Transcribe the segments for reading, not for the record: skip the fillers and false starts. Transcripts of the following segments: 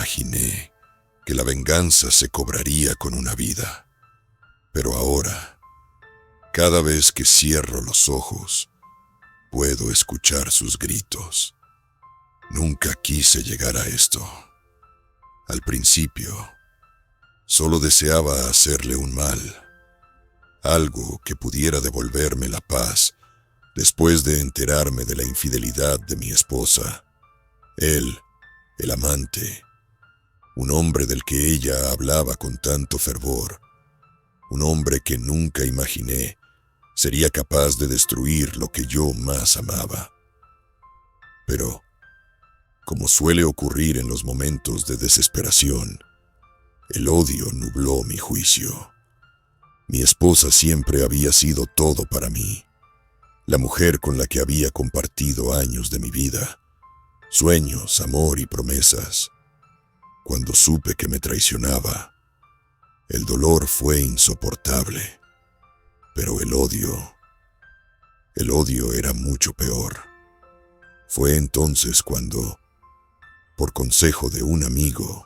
imaginé que la venganza se cobraría con una vida. Pero ahora, cada vez que cierro los ojos, puedo escuchar sus gritos. Nunca quise llegar a esto. Al principio, solo deseaba hacerle un mal, algo que pudiera devolverme la paz después de enterarme de la infidelidad de mi esposa. Él, el amante, un hombre del que ella hablaba con tanto fervor, un hombre que nunca imaginé sería capaz de destruir lo que yo más amaba. Pero, como suele ocurrir en los momentos de desesperación, el odio nubló mi juicio. Mi esposa siempre había sido todo para mí, la mujer con la que había compartido años de mi vida, sueños, amor y promesas. Cuando supe que me traicionaba, el dolor fue insoportable, pero el odio era mucho peor. Fue entonces cuando, por consejo de un amigo,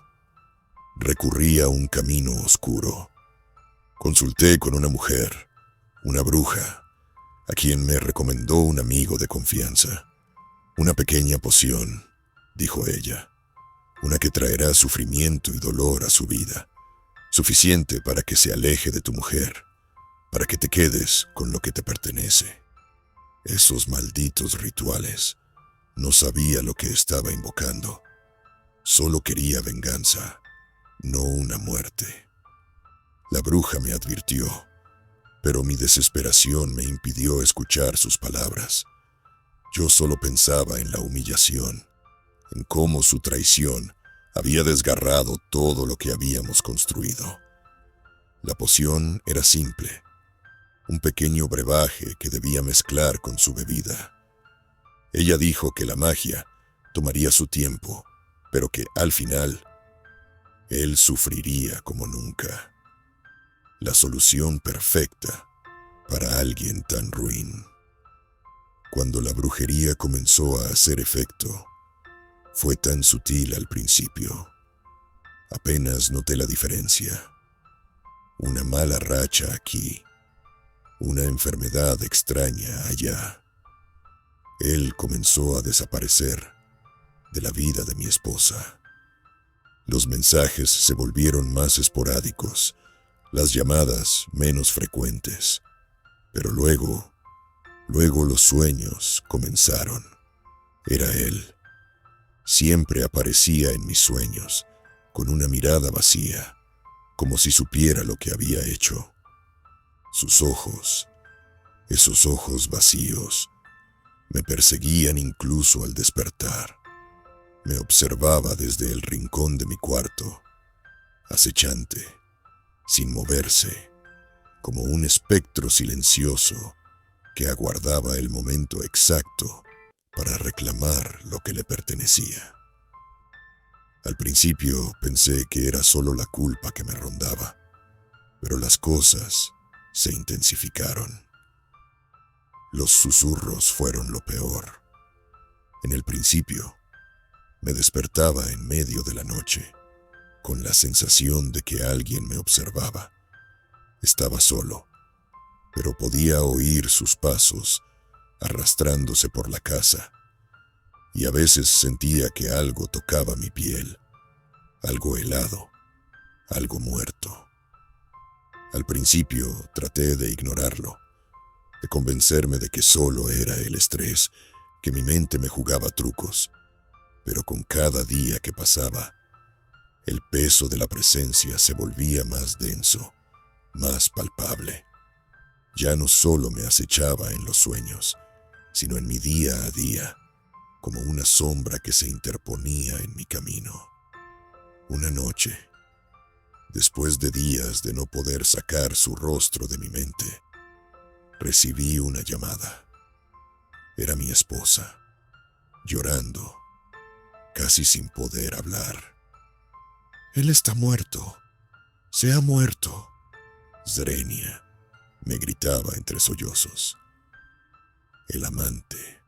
recurrí a un camino oscuro. Consulté con una mujer, una bruja, a quien me recomendó un amigo de confianza. Una pequeña poción, dijo ella, una que traerá sufrimiento y dolor a su vida, suficiente para que se aleje de tu mujer, para que te quedes con lo que te pertenece. Esos malditos rituales. No sabía lo que estaba invocando. Solo quería venganza, no una muerte. La bruja me advirtió, pero mi desesperación me impidió escuchar sus palabras. Yo solo pensaba en la humillación, en cómo su traición había desgarrado todo lo que habíamos construido. La poción era simple, un pequeño brebaje que debía mezclar con su bebida. Ella dijo que la magia tomaría su tiempo, pero que al final él sufriría como nunca. La solución perfecta para alguien tan ruin. Cuando la brujería comenzó a hacer efecto, fue tan sutil al principio. Apenas noté la diferencia. Una mala racha aquí, una enfermedad extraña allá. Él comenzó a desaparecer de la vida de mi esposa. Los mensajes se volvieron más esporádicos, las llamadas menos frecuentes. Pero luego los sueños comenzaron. Era él. Siempre aparecía en mis sueños, con una mirada vacía, como si supiera lo que había hecho. Sus ojos, esos ojos vacíos, me perseguían incluso al despertar. Me observaba desde el rincón de mi cuarto, acechante, sin moverse, como un espectro silencioso que aguardaba el momento exacto para reclamar lo que le pertenecía. Al principio pensé que era solo la culpa que me rondaba, pero las cosas se intensificaron. Los susurros fueron lo peor. En el principio, me despertaba en medio de la noche, con la sensación de que alguien me observaba. Estaba solo, pero podía oír sus pasos arrastrándose por la casa, y a veces sentía que algo tocaba mi piel, algo helado, algo muerto. Al principio traté de ignorarlo, de convencerme de que solo era el estrés, que mi mente me jugaba trucos, pero con cada día que pasaba, el peso de la presencia se volvía más denso, más palpable. Ya no solo me acechaba en los sueños, sino en mi día a día, como una sombra que se interponía en mi camino. Una noche, después de días de no poder sacar su rostro de mi mente, recibí una llamada. Era mi esposa, llorando, casi sin poder hablar. «Él está muerto, se ha muerto», Zrenia me gritaba entre sollozos. El amante,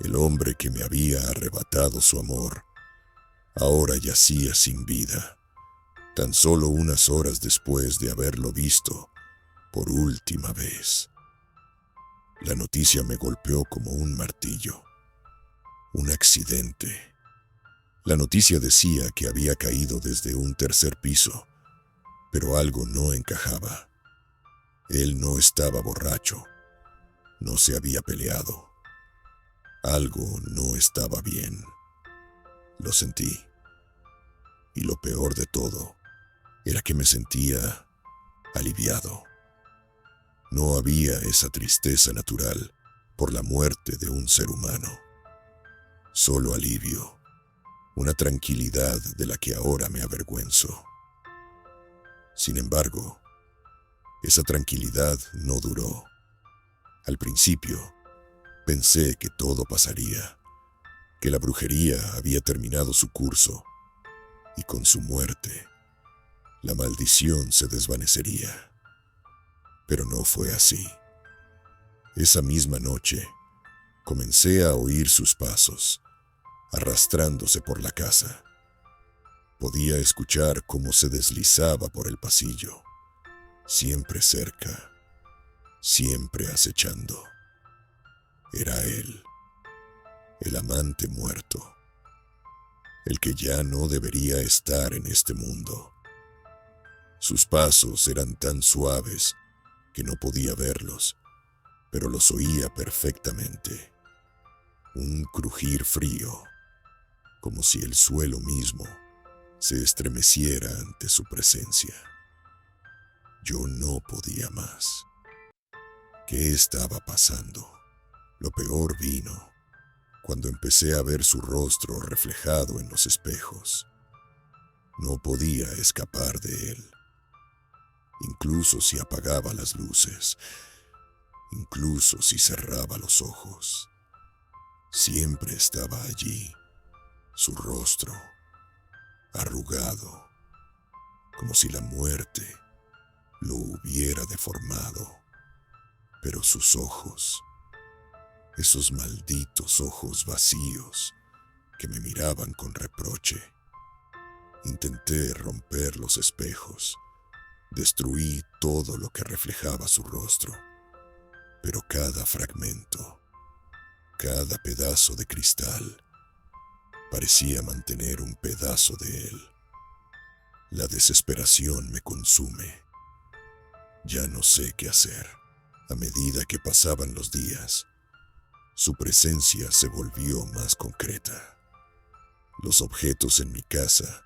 el hombre que me había arrebatado su amor, Ahora yacía sin vida, tan solo unas horas después de haberlo visto por última vez. La noticia me golpeó como un martillo. Un accidente. La noticia decía que había caído desde un tercer piso, pero algo no encajaba. Él no estaba borracho, no se había peleado. Algo no estaba bien. Lo sentí. Y lo peor de todo era que me sentía aliviado. No había esa tristeza natural por la muerte de un ser humano. Solo alivio, una tranquilidad de la que ahora me avergüenzo. Sin embargo, esa tranquilidad no duró. Al principio, pensé que todo pasaría, que la brujería había terminado su curso y con su muerte, la maldición se desvanecería. Pero no fue así. Esa misma noche, comencé a oír sus pasos, arrastrándose por la casa. Podía escuchar cómo se deslizaba por el pasillo, siempre cerca, siempre acechando. Era él, el amante muerto, el que ya no debería estar en este mundo. Sus pasos eran tan suaves que no podía verlos, pero los oía perfectamente. Un crujir frío, como si el suelo mismo se estremeciera ante su presencia. Yo no podía más. ¿Qué estaba pasando? Lo peor vino cuando empecé a ver su rostro reflejado en los espejos. No podía escapar de él. Incluso si apagaba las luces, incluso si cerraba los ojos, siempre estaba allí, su rostro, arrugado, como si la muerte lo hubiera deformado. Pero sus ojos, esos malditos ojos vacíos que me miraban con reproche. Intenté romper los espejos, destruí todo lo que reflejaba su rostro, pero cada fragmento, cada pedazo de cristal, parecía mantener un pedazo de él. La desesperación me consume. Ya no sé qué hacer. A medida que pasaban los días, su presencia se volvió más concreta. Los objetos en mi casa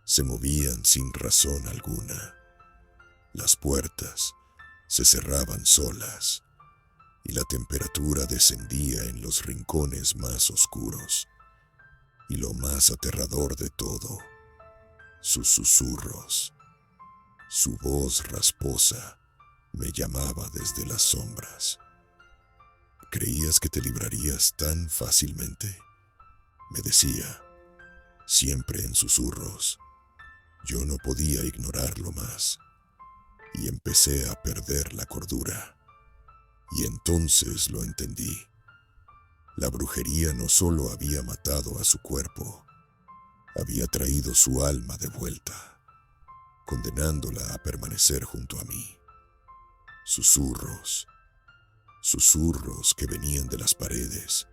se movían sin razón alguna. Las puertas se cerraban solas y la temperatura descendía en los rincones más oscuros. Y lo más aterrador de todo, sus susurros. Su voz rasposa me llamaba desde las sombras. ¿Creías que te librarías tan fácilmente?, me decía, siempre en susurros. Yo no podía ignorarlo más y empecé a perder la cordura. Y entonces lo entendí. La brujería no solo había matado a su cuerpo, había traído su alma de vuelta, condenándola a permanecer junto a mí. Susurros, susurros que venían de las paredes,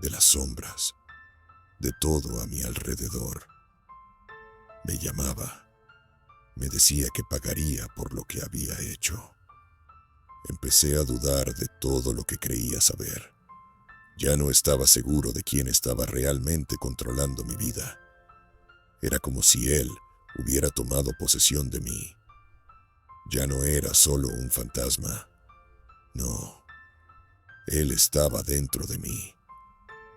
de las sombras, de todo a mi alrededor. Me llamaba, me decía que pagaría por lo que había hecho. Empecé a dudar de todo lo que creía saber. Ya no estaba seguro de quién estaba realmente controlando mi vida. Era como si él hubiera tomado posesión de mí. Ya no era solo un fantasma. No, él estaba dentro de mí.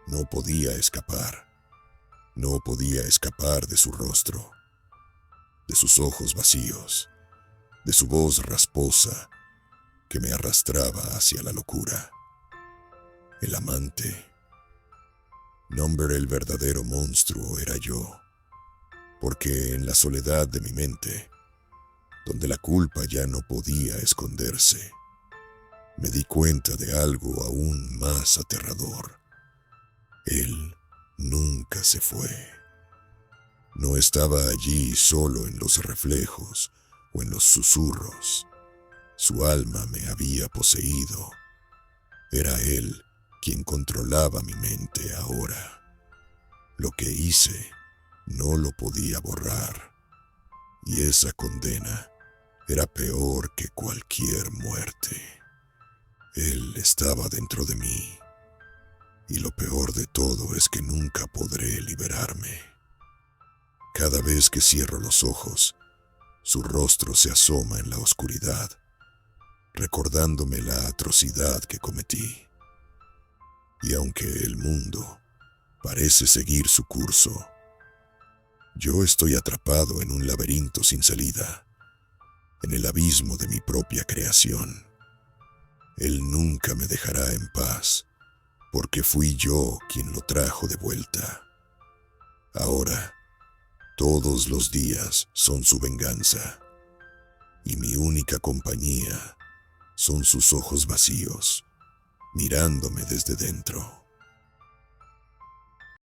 No podía escapar. No podía escapar de su rostro, de sus ojos vacíos, de su voz rasposa que me arrastraba hacia la locura. El amante. Nombre el verdadero monstruo era yo, porque en la soledad de mi mente, donde la culpa ya no podía esconderse, me di cuenta de algo aún más aterrador. Él nunca se fue. No estaba allí solo en los reflejos o en los susurros. Su alma me había poseído. Era él quien controlaba mi mente ahora. Lo que hice no lo podía borrar, y esa condena era peor que cualquier muerte. Él estaba dentro de mí, y lo peor de todo es que nunca podré liberarme. Cada vez que cierro los ojos, su rostro se asoma en la oscuridad, recordándome la atrocidad que cometí. Y aunque el mundo parece seguir su curso, yo estoy atrapado en un laberinto sin salida, en el abismo de mi propia creación. Él nunca me dejará en paz, porque fui yo quien lo trajo de vuelta. Ahora, todos los días son su venganza, y mi única compañía son sus ojos vacíos, mirándome desde dentro.